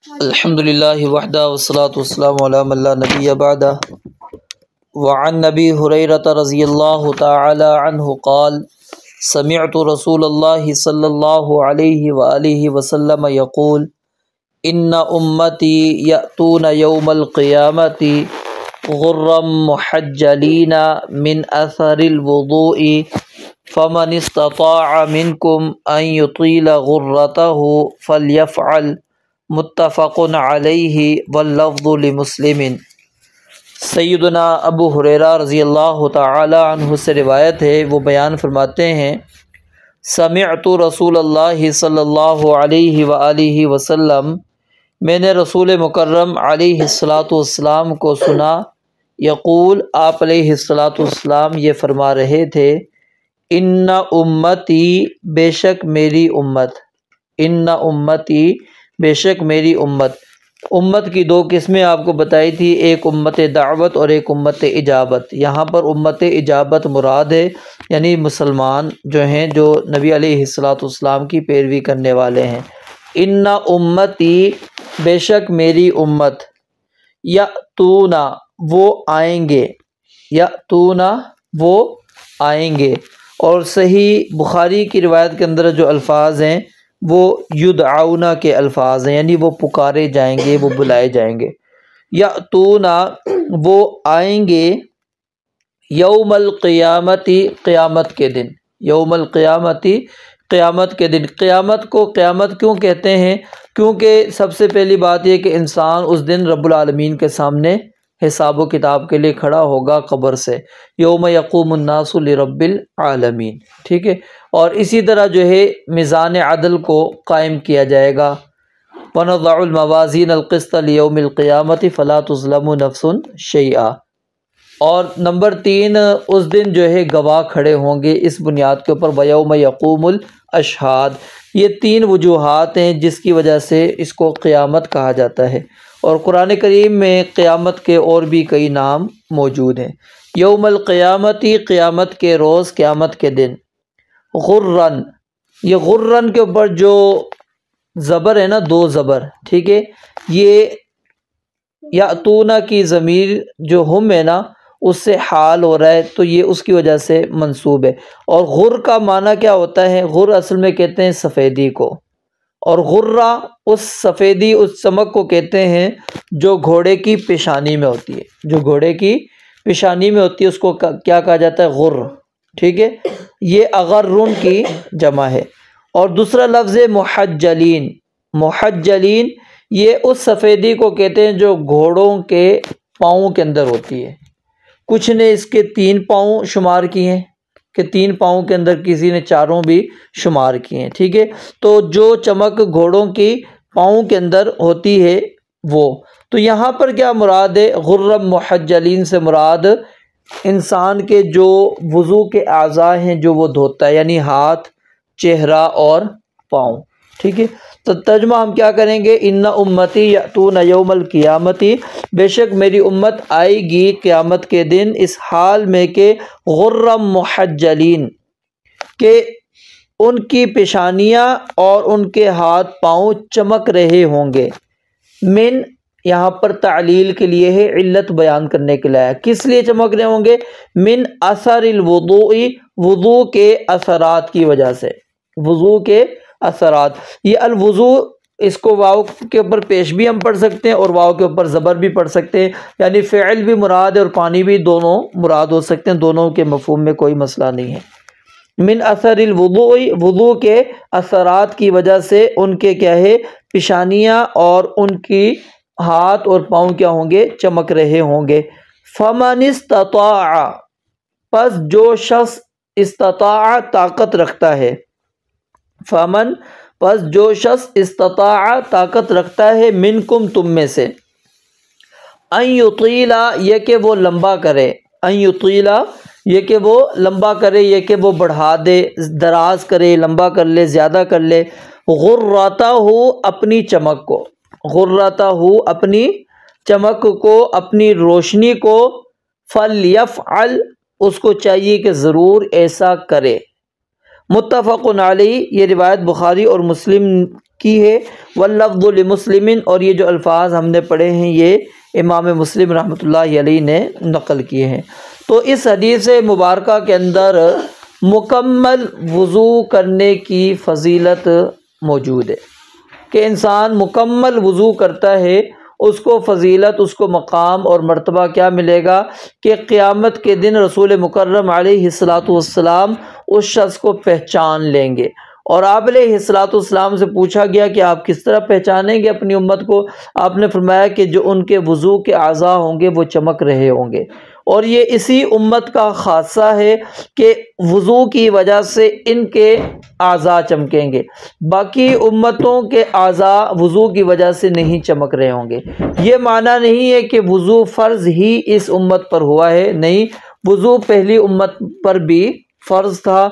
الحمدللہ وحدہ والصلاة والسلام علی من لا نبی بعدہ وعن نبی ہریرۃ رضی اللہ تعالی عنہ قال سمعت رسول اللہ صلی اللہ علیہ وآلہ وسلم یقول ان امتی یأتون یوم القیامۃ غرا محجلین من اثر الوضوء فمن استطاع منکم ان یطیل غرته فلیفعل متفق علیہ واللفظ لمسلم۔ سیدنا ابو ہریرہ رضی اللہ تعالی عنہ سے روایت ہے، وہ بیان فرماتے ہیں سمعت رسول اللہ صلی اللہ علیہ وآلہ وسلم، میں نے رسول مکرم علیہ السلام کو سنا، یقول آپ علیہ السلام یہ فرما رہے تھے، ان امتی بے شک میری امت، ان امتی بے شک میری امت۔ امت کی دو قسمیں آپ کو بتائی تھی، ایک امت دعوت اور ایک امت اجابت۔ یہاں پر امت اجابت مراد ہے، یعنی مسلمان جو ہیں جو نبی علیہ السلام کی پیروی کرنے والے ہیں۔ ان امتی بے شک میری امت، یأتون وہ آئیں گے، یأتون وہ آئیں گے، اور صحیح بخاری کی روایت کے اندر جو الفاظ ہیں وہ یدعون کے الفاظ ہیں، یعنی وہ پکارے جائیں گے، وہ بلائے جائیں گے۔ یأتون وہ آئیں گے یوم القیامت قیامت کے دن، یوم القیامت قیامت کے دن۔ قیامت کو قیامت کیوں کہتے ہیں؟ کیونکہ سب سے پہلی بات یہ کہ انسان اس دن رب العالمین کے سامنے حساب و کتاب کے لیے کھڑا ہوگا قبر سے، یوم یقوم الناس لرب العالمین، ٹھیک ہے۔ اور اسی طرح جو ہے میزان عدل کو قائم کیا جائے گا، وَنَضَعُ الْمَوَازِينَ الْقِسْطَ لِيَوْمِ الْقِيَامَةِ فَلَا تُظْلَمُ نَفْسٌ شَيْئًا۔ اور نمبر 3، اس دن جو ہے گواہ کھڑے ہوں گے اس بنیاد کے اوپر، وَيَوْمَ يَقُومُ الْأَشْهَادُ۔ یہ 3 وجوہات ہیں جس کی وجہ سے اس کو قیامت کہا جاتا ہے، اور قرآن کریم میں قیامت کے اور بھی کئی نام موجود ہیں۔ یوم القیامتی قیامت کے روز، قیامت کے دن۔ غرن، یہ غرن کے اوپر جو زبر ہے نا، 2 زبر، ٹھیک ہے، یہ یأتون کی ضمیر جو ہم ہے نا اس سے حال ہو رہا ہے، تو یہ اس کی وجہ سے منصوب ہے۔ اور غر کا معنی کیا ہوتا ہے؟ غر اصل میں کہتے ہیں سفیدی کو، اور غرہ اس سفیدی، اس چمک کو کہتے ہیں جو گھوڑے کی پیشانی میں ہوتی ہے، جو گھوڑے کی پیشانی میں ہوتی ہے اس کو کیا کہا جاتا ہے؟ غر، ٹھیک ہے۔ یہ اغرن کی جمع ہے۔ اور دوسرا لفظ ہے محجلین، محجلین یہ اس سفیدی کو کہتے ہیں جو گھوڑوں کے پاؤں کے اندر ہوتی ہے۔ کچھ نے اس کے 3 پاؤں شمار کیے ہیں کہ 3 پاؤں کے اندر، کسی نے 4 بھی شمار کیے ہیں، ٹھیک ہے۔ تو جو چمک گھوڑوں کی پاؤں کے اندر ہوتی ہے وہ، تو یہاں پر کیا مراد ہے؟ غرم محجلین سے مراد انسان کے جو وضو کے اعضاء ہیں جو وہ دھوتا ہے، یعنی ہاتھ، چہرہ اور پاؤں، ٹھیک ہے۔ تو ترجمہ ہم کیا کریں گے؟ ان امتی یأتون یوم القیامتی، بے شک میری امت آئے گی قیامت کے دن اس حال میں کہ غرم محجلین، کہ ان کی پیشانیاں اور ان کے ہاتھ پاؤں چمک رہے ہوں گے۔ من یہاں پر تعلیل کے لیے ہے، علت بیان کرنے کے لیے، کس لیے چمک رہے ہوں گے؟ من اثر الوضوء، وضو کے اثرات کی وجہ سے، وضو کے اثرات۔ یہ الوضوء، اس کو واو کے اوپر پیش بھی ہم پڑھ سکتے ہیں اور واو کے اوپر زبر بھی پڑھ سکتے ہیں، یعنی فعل بھی مراد ہے اور پانی بھی، دونوں مراد ہو سکتے ہیں، دونوں کے مفہوم میں کوئی مسئلہ نہیں ہے۔ من اثر الوضوء، وضو کے اثرات کی وجہ سے ان کے کیا ہے؟ پیشانیاں اور ان کی ہاتھ اور پاؤں کیا ہوں گے؟ چمک رہے ہوں گے۔ فمن استطاع، پس جو شخص استطاع طاقت رکھتا ہے، فمن پس جو شخص استطاع طاقت رکھتا ہے، منکم تم میں سے، ان یطیلا یہ کہ وہ لمبا کرے، ان یطیلا یہ کہ وہ لمبا کرے، یہ کہ وہ بڑھا دے، دراز کرے، لمبا کر لے، زیادہ کر لے، غراتہ اپنی چمک کو، غراتہ اپنی چمک کو، اپنی روشنی کو، فلیفعل اس کو چاہیے کہ ضرور ایسا کرے، متفق علیہ، یہ روایت بخاری اور مسلم کی ہے، واللفظ لمسلم، اور یہ جو الفاظ ہم نے پڑھے ہیں یہ امام مسلم رحمۃ اللہ علیہ نے نقل کیے ہیں۔ تو اس حدیث مبارکہ کے اندر مکمل وضو کرنے کی فضیلت موجود ہے کہ انسان مکمل وضو کرتا ہے، اس کو فضیلت، اس کو مقام اور مرتبہ کیا ملے گا کہ قیامت کے دن رسول مکرم علیہ الصلاۃ والسلام اس شخص کو پہچان لیں گے۔ اور آپ علیہ الصلاۃ والسلام سے پوچھا گیا کہ آپ کس طرح پہچانیں گے اپنی امت کو؟ آپ نے فرمایا کہ جو ان کے وضو کے اعضاء ہوں گے وہ چمک رہے ہوں گے، اور یہ اسی امت کا خاصہ ہے کہ وضو کی وجہ سے ان کے اعضاء چمکیں گے، باقی امتوں کے اعضاء وضو کی وجہ سے نہیں چمک رہے ہوں گے۔ یہ معنی نہیں ہے کہ وضو فرض ہی اس امت پر ہوا ہے، نہیں، وضو پہلی امت پر بھی فرض تھا۔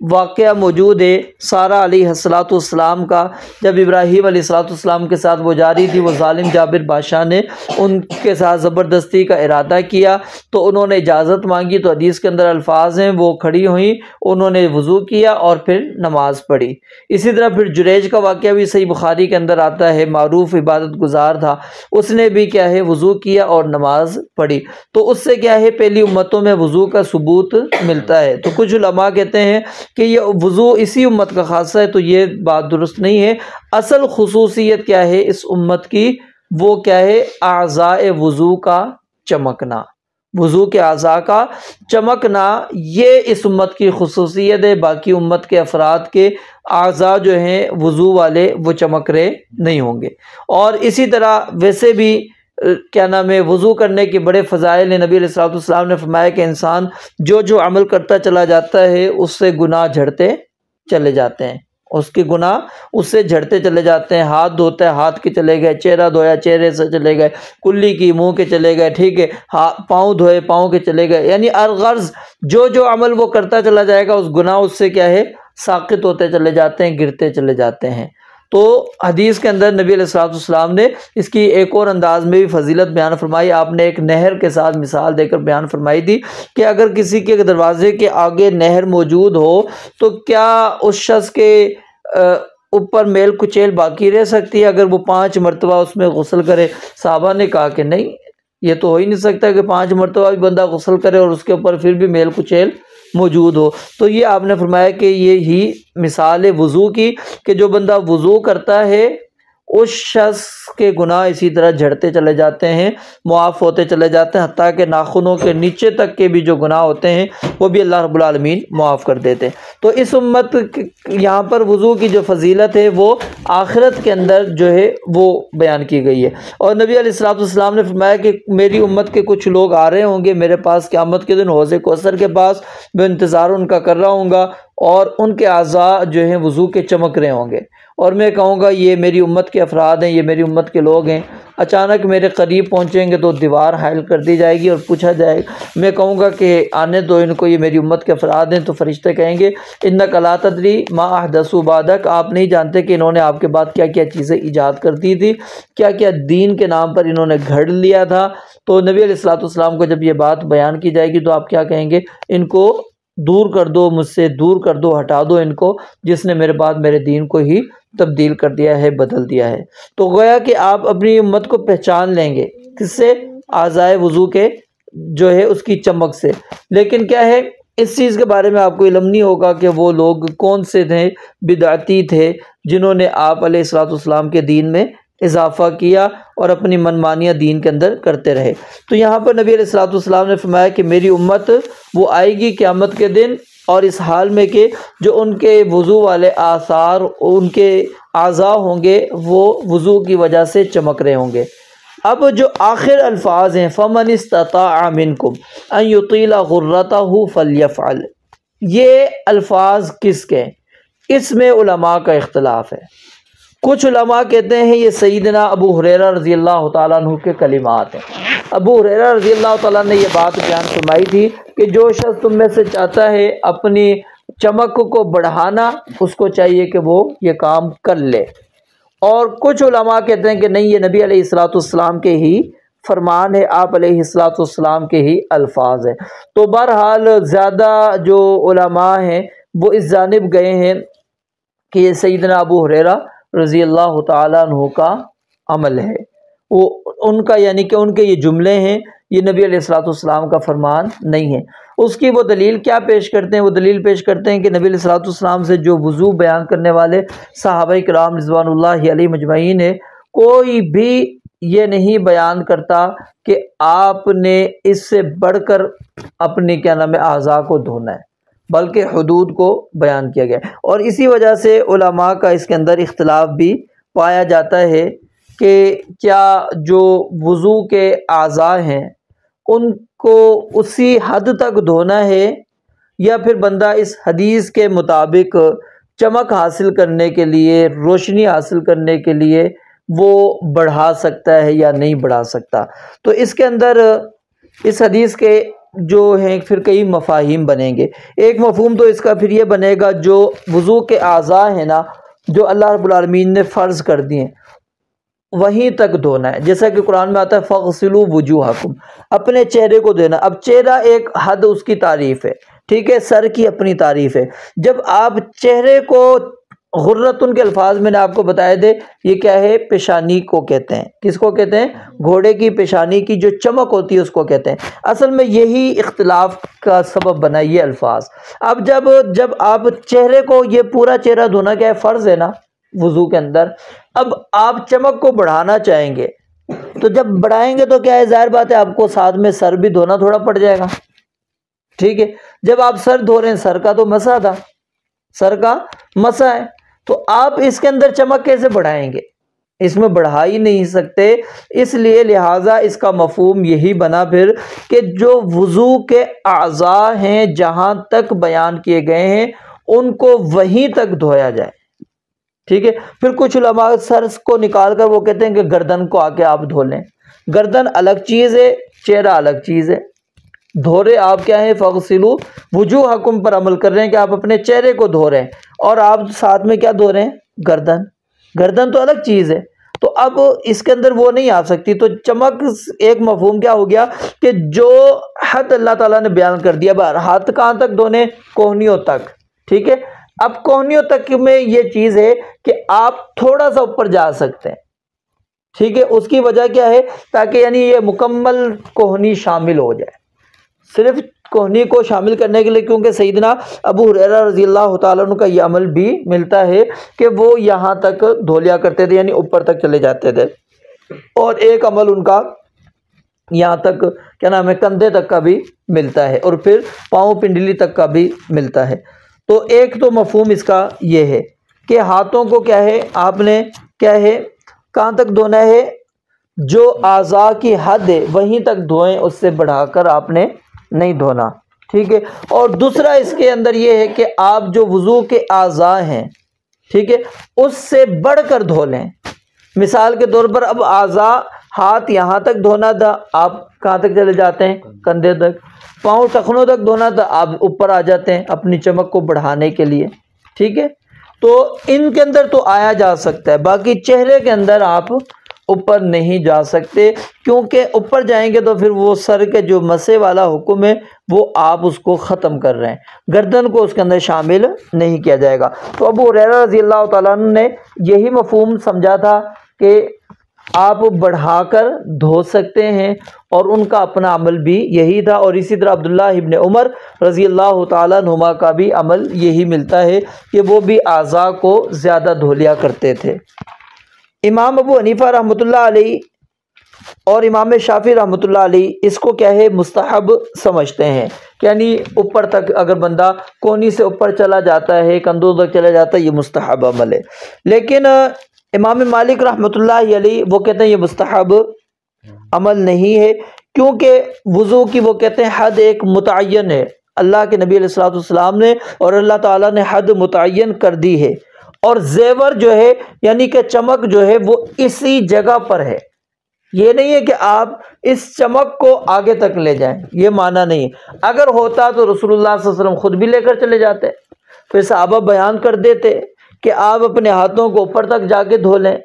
واقعہ موجود ہے سارہ علیہ السلام کا، جب ابراہیم علیہ السلام کے ساتھ وہ جاری تھی، وہ ظالم جابر بادشاہ نے ان کے ساتھ زبردستی کا ارادہ کیا تو انہوں نے اجازت مانگی، تو حدیث کے اندر الفاظ ہیں، وہ کھڑی ہوئیں، انہوں نے وضو کیا اور پھر نماز پڑھی۔ اسی طرح پھر جریج کا واقعہ بھی صحیح بخاری کے اندر آتا ہے، معروف عبادت گزار تھا، اس نے بھی کیا ہے وضو کیا اور نماز پڑھی، تو اس سے کیا ہے پہلی امتوں میں وضو کا ثبوت ملتا ہے۔ تو کچھ علماء کہتے ہیں کہ یہ وضو اسی امت کا خاصہ ہے، تو یہ بات درست نہیں ہے۔ اصل خصوصیت کیا ہے اس امت کی؟ وہ کیا ہے؟ اعضاء وضو کا چمکنا، وضو کے اعضاء کا چمکنا، یہ اس امت کی خصوصیت ہے۔ باقی امت کے افراد کے اعضاء جو ہیں وضو والے وہ چمک رہے نہیں ہوں گے۔ اور اسی طرح ویسے بھی کیا نام ہے وضو کرنے کے بڑے فضائل ہیں۔ نبی علیہ الصلوۃ والسلام نے فرمایا کہ انسان جو عمل کرتا چلا جاتا ہے اس سے گناہ جھڑتے چلے جاتے ہیں، اس کے گناہ اس سے جھڑتے چلے جاتے ہیں۔ ہاتھ دھوتا ہے، ہاتھ کے چلے گئے، چہرہ دھویا، چہرے سے چلے گئے، کلی کی منہ کے چلے گئے، ٹھیک ہے، پاؤں دھوئے، پاؤں کے چلے گئے، یعنی الغرض جو عمل وہ کرتا چلا جائے گا اس گناہ اس سے کیا ہے ساقط ہوتے چلے جاتے ہیں، گرتے چلے جاتے ہیں۔ تو حدیث کے اندر نبی علیہ الصلوۃ والسلام نے اس کی ایک اور انداز میں بھی فضیلت بیان فرمائی۔ آپ نے ایک نہر کے ساتھ مثال دے کر بیان فرمائی تھی کہ اگر کسی کے دروازے کے آگے نہر موجود ہو تو کیا اس شخص کے اوپر میل کچیل باقی رہ سکتی ہے اگر وہ 5 مرتبہ اس میں غسل کرے؟ صحابہ نے کہا کہ نہیں، یہ تو ہو ہی نہیں سکتا کہ 5 مرتبہ بھی بندہ غسل کرے اور اس کے اوپر پھر بھی میل کچیل موجود ہو۔ تو یہ آپ نے فرمایا کہ یہ ہی مثال ہے وضو کی، کہ جو بندہ وضو کرتا ہے اس شخص کے گناہ اسی طرح جھڑتے چلے جاتے ہیں، معاف ہوتے چلے جاتے ہیں، حتیٰ کہ ناخنوں کے نیچے تک کے بھی جو گناہ ہوتے ہیں وہ بھی اللہ رب العالمین معاف کر دیتے ہیں۔ تو اس امت یہاں پر وضو کی جو فضیلت ہے وہ آخرت کے اندر جو ہے وہ بیان کی گئی ہے۔ اور نبی علیہ الصلوۃ والسلام نے فرمایا کہ میری امت کے کچھ لوگ آ رہے ہوں گے میرے پاس قیامت کے دن حوض کوثر کے پاس، میں انتظار ان کا کر رہا ہوں گا، اور ان کے اعضاء جو ہیں وضو کے چمک رہے ہوں گے، اور میں کہوں گا یہ میری امت کے افراد ہیں، یہ میری امت کے لوگ ہیں۔ اچانک میرے قریب پہنچیں گے تو دیوار حائل کر دی جائے گی اور پوچھا جائے گا، میں کہوں گا کہ آنے دو ان کو، یہ میری امت کے افراد ہیں، تو فرشتے کہیں گے انک لا تدری ما احدثوا بعدک، آپ نہیں جانتے کہ انہوں نے آپ کے بعد کیا کیا چیزیں ایجاد کر دی تھی، کیا کیا دین کے نام پر انہوں نے گھڑ لیا تھا۔ تو نبی علیہ الصلوۃ والسلام کو جب یہ بات بیان کی جائے گی تو آپ کیا کہیں گے؟ ان کو دور کر دو، مجھ سے دور کر دو، ہٹا دو ان کو، جس نے میرے بعد میرے دین کو ہی تبدیل کر دیا ہے، بدل دیا ہے۔ تو گویا کہ آپ اپنی امت کو پہچان لیں گے کس سے؟ اعضائے وضو کے جو ہے اس کی چمک سے۔ لیکن کیا ہے اس چیز کے بارے میں آپ کو علم نہیں ہوگا کہ وہ لوگ کون سے تھے، بدعتی تھے جنہوں نے آپ علیہ الصلوۃ والسلام کے دین میں اضافہ کیا اور اپنی منمانیاں دین کے اندر کرتے رہے۔ تو یہاں پر نبی علیہ الصلوۃ والسلام نے فرمایا کہ میری امت وہ آئے گی قیامت کے دن اور اس حال میں کہ جو ان کے وضو والے آثار، ان کے اعضاء ہوں گے وہ وضو کی وجہ سے چمک رہے ہوں گے۔ اب جو آخر الفاظ ہیں فَمَنِ اسْتَطَاعَ مِنْكُمْ أَنْ يُطِيلَ غُرَّتَهُ فَلْيَفْعَلْ، یہ الفاظ کس کے ہیں؟ اس میں علماء کا اختلاف ہے۔ کچھ علماء کہتے ہیں یہ سیدنا ابو ہریرہ رضی اللہ تعالیٰ عنہ کے کلمات ہیں۔ ابو ہریرہ رضی اللہ تعالیٰ نے یہ بات بیان فرمائی تھی کہ جو شخص تم میں سے چاہتا ہے اپنی چمک کو بڑھانا، اس کو چاہیے کہ وہ یہ کام کر لے۔ اور کچھ علماء کہتے ہیں کہ نہیں، یہ نبی علیہ الصلوۃ والسلام کے ہی فرمان ہے، آپ علیہ الصلوۃ والسلام کے ہی الفاظ ہیں۔ تو بہرحال زیادہ جو علماء ہیں وہ اس جانب گئے ہیں کہ یہ سیدنا ابو ہریرہ رضی اللہ تعالیٰ عنہ کا عمل ہے، وہ ان کا یعنی کہ ان کے یہ جملے ہیں، یہ نبی علیہ الصلوۃ والسلام کا فرمان نہیں ہے۔ اس کی وہ دلیل کیا پیش کرتے ہیں؟ وہ دلیل پیش کرتے ہیں کہ نبی علیہ الصلوۃ والسلام سے جو وضو بیان کرنے والے صحابہ کرام رضوان اللہ علیہ مجمعین ہے، کوئی بھی یہ نہیں بیان کرتا کہ آپ نے اس سے بڑھ کر اپنے اعضاء کو دھونا ہے، بلکہ حدود کو بیان کیا گیا ہے۔ اور اسی وجہ سے علماء کا اس کے اندر اختلاف بھی پایا جاتا ہے کہ کیا جو وضو کے اعضاء ہیں ان کو اسی حد تک دھونا ہے، یا پھر بندہ اس حدیث کے مطابق چمک حاصل کرنے کے لیے، روشنی حاصل کرنے کے لیے وہ بڑھا سکتا ہے یا نہیں بڑھا سکتا۔ تو اس کے اندر اس حدیث کے جو ہیں پھر کئی مفاہیم بنیں گے۔ ایک مفہوم تو اس کا پھر یہ بنے گا، جو وضو کے اعضاء ہیں نا، جو اللہ رب العالمین نے فرض کر دیے وہیں تک دھونا ہے، جیسا کہ قرآن میں آتا ہے فَغْسِلُوا وُجُوهَكُمْ، اپنے چہرے کو دھونا۔ اب چہرہ ایک حد اس کی تعریف ہے، ٹھیک ہے، سر کی اپنی تعریف ہے۔ جب آپ چہرے کو غرتن کے الفاظ میں نے آپ کو بتائے تھے، یہ کیا ہے؟ پیشانی کو کہتے ہیں۔ کس کو کہتے ہیں؟ گھوڑے کی پیشانی کی جو چمک ہوتی ہے اس کو کہتے ہیں۔ اصل میں یہی اختلاف کا سبب بنا یہ الفاظ۔ اب جب آپ چہرے کو، یہ پورا چہرہ دھونا کیا ہے؟ فرض ہے نا وضو کے اندر۔ اب آپ چمک کو بڑھانا چاہیں گے تو جب بڑھائیں گے تو کیا ہے؟ ظاہر بات ہے آپ کو ساتھ میں سر بھی دھونا تھوڑا پڑ جائے گا، ٹھیک ہے۔ جب آپ سر دھو رہے ہیں، سر کا تو مسح تھا، سر کا مسح ہے، تو آپ اس کے اندر چمک کیسے بڑھائیں گے؟ اس میں بڑھا ہی نہیں سکتے۔ اس لیے لہٰذا اس کا مفہوم یہی بنا پھر کہ جو وضو کے اعضاء ہیں جہاں تک بیان کیے گئے ہیں ان کو وہیں تک دھویا جائے، ٹھیک ہے۔ پھر کچھ علماء سر کو نکال کر وہ کہتے ہیں کہ گردن کو آ کے آپ دھو لیں۔ گردن الگ چیز ہے، چہرہ الگ چیز ہے۔ دھو رہے آپ کیا ہے؟ فَغْسِلُوا وُجُوهَكُمْ پر عمل کر رہے ہیں کہ آپ اپنے چہرے کو دھو رہے ہیں، اور آپ ساتھ میں کیا دھو رہے ہیں؟ گردن۔ گردن تو الگ چیز ہے، تو اب اس کے اندر وہ نہیں آ سکتی۔ تو چمک ایک مفہوم کیا ہو گیا کہ جو حد اللہ تعالیٰ نے بیان کر دیا، ہاتھ کہاں تک دھونے؟ کوہنیوں تک، ٹھیک ہے۔ اب کوہنیوں تک میں یہ چیز ہے کہ آپ تھوڑا سا اوپر جا سکتے ہیں، ٹھیک ہے۔ اس کی وجہ کیا ہے؟ تاکہ یعنی یہ مکمل کوہنی شامل ہو جائے، صرف کوہنی کو شامل کرنے کے لیے، کیونکہ سیدنا ابو ہریرہ رضی اللہ تعالیٰ عنہ کا یہ عمل بھی ملتا ہے کہ وہ یہاں تک دھو لیا کرتے تھے، یعنی اوپر تک چلے جاتے تھے۔ اور ایک عمل ان کا یہاں تک کندھے تک کا بھی ملتا ہے، اور پھر پاؤں پنڈلی تک کا بھی ملتا ہے۔ تو ایک تو مفہوم اس کا یہ ہے کہ ہاتھوں کو کیا ہے؟ آپ نے کیا ہے؟ کہاں تک دھونا ہے؟ جو اعضاء کی حد ہے وہیں تک دھوئیں، اس سے بڑھا کر آپ نے نہیں دھونا، ٹھیک ہے۔ اور دوسرا اس کے اندر یہ ہے کہ آپ جو وضو کے اعضاء ہیں، ٹھیک ہے، اس سے بڑھ کر دھو لیں۔ مثال کے طور پر اب اعضاء، ہاتھ یہاں تک دھونا تھا، آپ کہاں تک چلے جاتے ہیں؟ کندھے تک۔ پاؤں ٹخنوں تک دھونا تھا، آپ اوپر آ جاتے ہیں اپنی چمک کو بڑھانے کے لیے، ٹھیک ہے۔ تو ان کے اندر تو آیا جا سکتا ہے، باقی چہرے کے اندر آپ اوپر نہیں جا سکتے، کیونکہ اوپر جائیں گے تو پھر وہ سر کے جو مسے والا حکم ہے وہ آپ اس کو ختم کر رہے ہیں، گردن کو اس کے اندر شامل نہیں کیا جائے گا۔ تو ابو ہریرہ رضی اللہ تعالیٰ عنہ نے یہی مفہوم سمجھا تھا کہ آپ بڑھا کر دھو سکتے ہیں، اور ان کا اپنا عمل بھی یہی تھا۔ اور اسی طرح عبداللہ ابن عمر رضی اللہ تعالیٰ عنہما کا بھی عمل یہی ملتا ہے کہ وہ بھی اعضاء کو زیادہ دھو لیا کرتے تھے۔ امام ابو حنیفہ رحمۃ اللہ علیہ اور امام شافعی رحمۃ اللہ علیہ اس کو کیا ہے؟ مستحب سمجھتے ہیں، یعنی اوپر تک اگر بندہ کونی سے اوپر چلا جاتا ہے، کندھوں تک چلا جاتا ہے، یہ مستحب عمل ہے۔ لیکن امام مالک رحمۃ اللہ علیہ وہ کہتے ہیں یہ مستحب عمل نہیں ہے، کیونکہ وضو کی وہ کہتے ہیں حد ایک متعین ہے، اللہ کے نبی علیہ الصلوۃ والسلام نے اور اللہ تعالیٰ نے حد متعین کر دی ہے، اور زیور جو ہے یعنی کہ چمک جو ہے وہ اسی جگہ پر ہے۔ یہ نہیں ہے کہ آپ اس چمک کو آگے تک لے جائیں، یہ معنی نہیں ہے۔ اگر ہوتا تو رسول اللہ صلی اللہ علیہ وسلم خود بھی لے کر چلے جاتے، پھر صحابہ بیان کر دیتے کہ آپ اپنے ہاتھوں کو اوپر تک جا کے دھو لیں،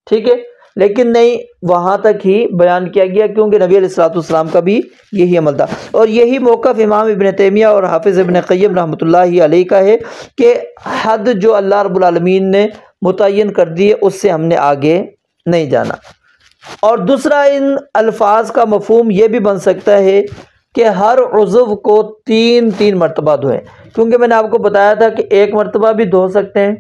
ٹھیک ہے۔ لیکن نہیں، وہاں تک ہی بیان کیا گیا کیونکہ نبی علیہ الصلوۃ والسلام کا بھی یہی عمل تھا۔ اور یہی موقف امام ابن تیمیہ اور حافظ ابن قیم رحمۃ اللہ علیہ کا ہے کہ حد جو اللہ رب العالمین نے متعین کر دی ہے اس سے ہم نے آگے نہیں جانا۔ اور دوسرا ان الفاظ کا مفہوم یہ بھی بن سکتا ہے کہ ہر عضو کو 3 مرتبہ دھوئیں، کیونکہ میں نے آپ کو بتایا تھا کہ 1 مرتبہ بھی دھو سکتے ہیں،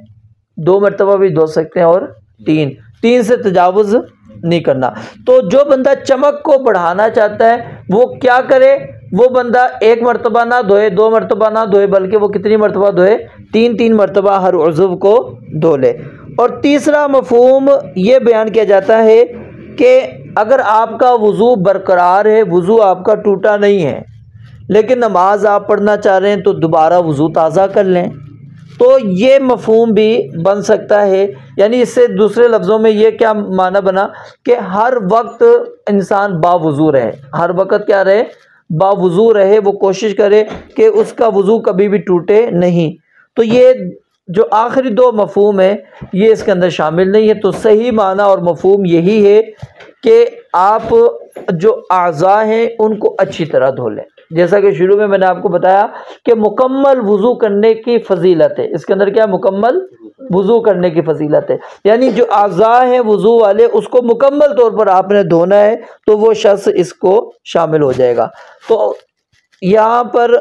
2 مرتبہ بھی دھو سکتے ہیں، اور 3 سے تجاوز نہیں کرنا۔ تو جو بندہ چمک کو بڑھانا چاہتا ہے وہ کیا کرے؟ وہ بندہ 1 مرتبہ نہ دھوئے، 2 مرتبہ نہ دھوئے، بلکہ وہ کتنی مرتبہ دھوئے؟ 3 مرتبہ ہر عضو کو دھو لے۔ اور تیسرا مفہوم یہ بیان کیا جاتا ہے کہ اگر آپ کا وضو برقرار ہے، وضو آپ کا ٹوٹا نہیں ہے، لیکن نماز آپ پڑھنا چاہ رہے ہیں تو دوبارہ وضو تازہ کر لیں، تو یہ مفہوم بھی بن سکتا ہے۔ یعنی اس سے دوسرے لفظوں میں یہ کیا معنی بنا کہ ہر وقت انسان باوضو رہے، ہر وقت کیا رہے؟ باوضو رہے، وہ کوشش کرے کہ اس کا وضو کبھی بھی ٹوٹے نہیں۔ تو یہ جو آخری 2 مفہوم ہیں یہ اس کے اندر شامل نہیں ہے۔ تو صحیح معنی اور مفہوم یہی ہے کہ آپ جو اعضاء ہیں ان کو اچھی طرح دھو لیں، جیسا کہ شروع میں نے آپ کو بتایا کہ مکمل وضو کرنے کی فضیلت ہے، اس کے اندر کیا؟ مکمل وضو کرنے کی فضیلت ہے، یعنی جو اعضاء ہیں وضو والے اس کو مکمل طور پر آپ نے دھونا ہے، تو وہ شخص اس کو شامل ہو جائے گا۔ تو یہاں پر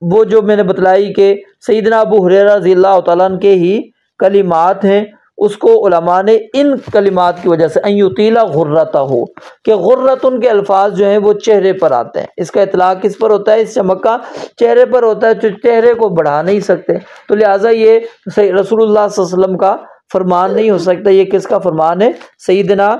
وہ جو میں نے بتلائی کہ سیدنا ابو ہریرہ رضی اللہ تعالیٰ عنہ کے ہی کلمات ہیں، اس کو علماء نے ان کلمات کی وجہ سے ان یطیل غرتہ ہو، کہ غرت ان کے الفاظ جو ہیں وہ چہرے پر آتے ہیں، اس کا اطلاق کس پر ہوتا ہے؟ اس چمک کا چہرے پر ہوتا ہے، جو چہرے کو بڑھا نہیں سکتے، تو لہٰذا یہ رسول اللہ صلی اللہ علیہ وسلم کا فرمان نہیں ہو سکتا، یہ کس کا فرمان ہے؟ سیدنا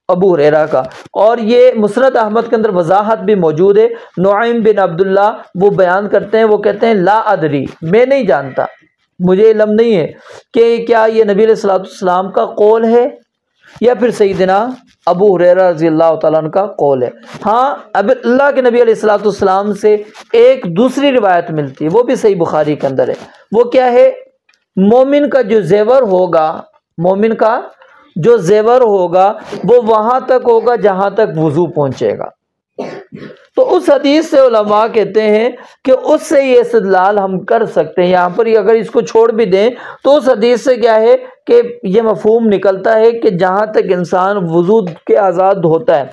ابو ہریرہ کا۔ اور یہ مسند احمد کے اندر وضاحت بھی موجود ہے، نعیم بن عبداللہ وہ بیان کرتے ہیں، وہ کہتے ہیں لا ادری، میں نہیں جانتا، مجھے علم نہیں ہے کہ کیا یہ نبی علیہ الصلوۃ والسلام کا قول ہے یا پھر سیدنا ابو ہریرہ رضی اللہ تعالیٰ عنہ کا قول ہے۔ ہاں، اب اللہ کے نبی علیہ الصلوۃ والسلام سے ایک دوسری روایت ملتی ہے، وہ بھی صحیح بخاری کے اندر ہے، وہ کیا ہے؟ مومن کا جو زیور ہوگا، مومن کا جو زیور ہوگا وہ وہاں تک ہوگا جہاں تک وضو پہنچے گا۔ تو اس حدیث سے علماء کہتے ہیں کہ اس سے یہ استدلال ہم کر سکتے ہیں، یہاں پر اگر اس کو چھوڑ بھی دیں تو اس حدیث سے کیا ہے کہ یہ مفہوم نکلتا ہے کہ جہاں تک انسان وضو کے آزاد ہوتا ہے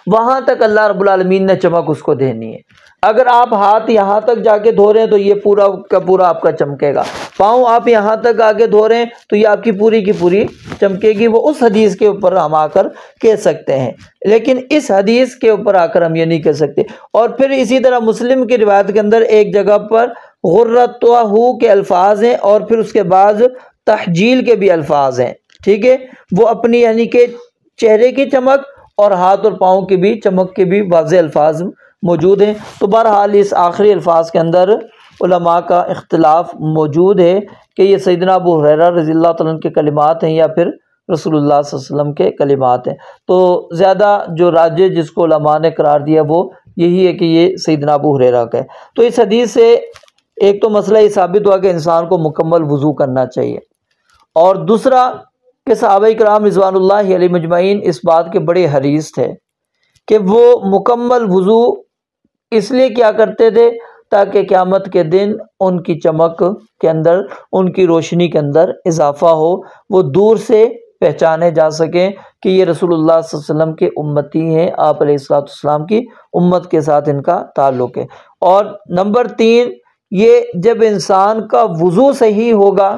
وہاں تک اللہ رب العالمین نے چمک اس کو دینی ہے۔ اگر آپ ہاتھ یہاں تک جا کے دھو رہے ہیں تو یہ پورا کا پورا آپ کا چمکے گا، پاؤں آپ یہاں تک آگے دھو رہے ہیں تو یہ آپ کی پوری چمکے گی۔ وہ اس حدیث کے اوپر ہم آ کر کہہ سکتے ہیں، لیکن اس حدیث کے اوپر آ کر ہم یہ نہیں کہہ سکتے۔ اور پھر اسی طرح مسلم کی روایت کے اندر ایک جگہ پر غرتہ کے الفاظ ہیں اور پھر اس کے بعد تحجیل کے بھی الفاظ ہیں، ٹھیک ہے، وہ اپنی یعنی کہ چہرے کی چمک اور ہاتھ اور پاؤں کی بھی چمک کے بھی واضح الفاظ موجود ہیں۔ تو بہرحال اس آخری الفاظ کے اندر علماء کا اختلاف موجود ہے کہ یہ سیدنا ابو ہریرہ رضی اللہ تعالیٰ عنہ کے کلمات ہیں یا پھر رسول اللہ صلی اللہ علیہ وسلم کے کلمات ہیں۔ تو زیادہ جو راجح جس کو علماء نے قرار دیا وہ یہی ہے کہ یہ سیدنا ابو ہریرہ کا ہے۔ تو اس حدیث سے ایک تو مسئلہ یہ ثابت ہوا کہ انسان کو مکمل وضو کرنا چاہیے، اور دوسرا کہ صحابہ کرام رضوان اللہ علیہ مجمعین اس بات کے بڑے حریص تھے کہ وہ مکمل وضو اس لیے کیا کرتے تھے تاکہ قیامت کے دن ان کی چمک کے اندر، ان کی روشنی کے اندر اضافہ ہو، وہ دور سے پہچانے جا سکیں کہ یہ رسول اللہ صلی اللہ علیہ وسلم کے امتی ہیں، آپ علیہ الصلوۃ والسلام کی امت کے ساتھ ان کا تعلق ہے۔ اور نمبر 3، یہ جب انسان کا وضو صحیح ہوگا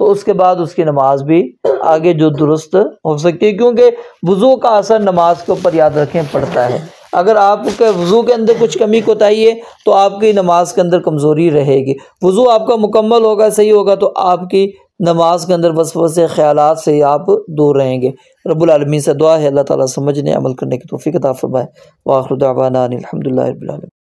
تو اس کے بعد اس کی نماز بھی آگے جو درست ہو سکتی ہے، کیونکہ وضو کا اثر نماز کے اوپر یاد رکھیں پڑتا ہے۔ اگر آپ کے وضو کے اندر کچھ کمی کوتاہی ہے تو آپ کی نماز کے اندر کمزوری رہے گی۔ وضو آپ کا مکمل ہوگا، صحیح ہوگا، تو آپ کی نماز کے اندر وسوسے خیالات سے آپ دور رہیں گے۔ رب العالمین سے دعا ہے اللہ تعالیٰ سمجھنے عمل کرنے کی توفیق عطا فرمائے۔ وآخر دعوانا ان الحمد للہ رب العالمین۔